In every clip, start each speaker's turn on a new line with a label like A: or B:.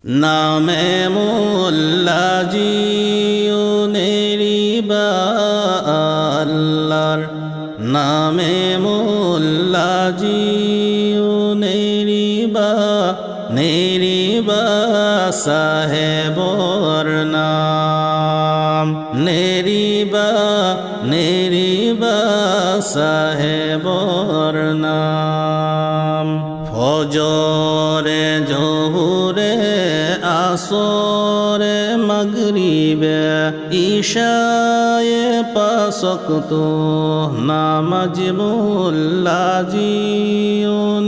A: নামে মোল্লাজিও নেরিবা আল্লাহর নামে মোল্লাজিও নেরিবা সাহেবর নাম নেরিবা সাহেবর নাম ফজরে জোহরে আসরে মাগরিবে ইশায়ে পাঁচ ওয়াক্ত নামাজ মোল্লাজিও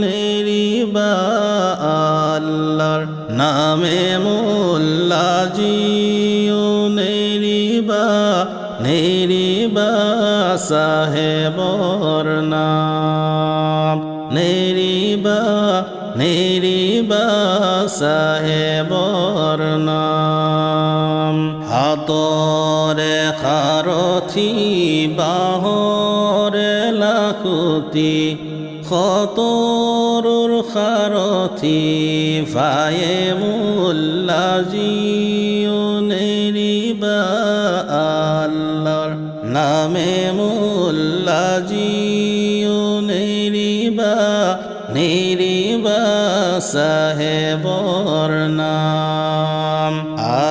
A: নেরিবা আল্লাহর নামে মোল্লাজিও নেরিবা সাহেবর নাম নেরিবা সাহেবর নাম হাতরে খারথি বাহরে লাখুতি খতরুর খারথি ফায়ে মোল্লাজিও নেরিবা আল্লাহর নামে মোল্লাজিও নেরিবা সাহেবর নাম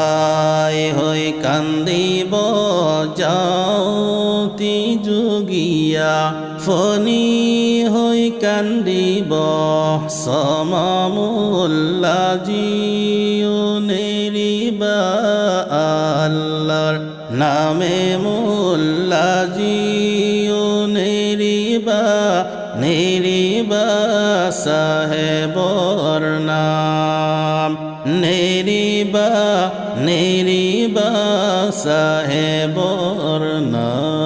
A: আয় হই কান্দিব যাওতি যুগিয়া ফনি হই কান্দিব সমামুল্লাজিও নেরিবা আল্লাহর নামে মোল্লাজিও নেরিবা সাহেবর নাম নেরিবা সাহেবর নাম।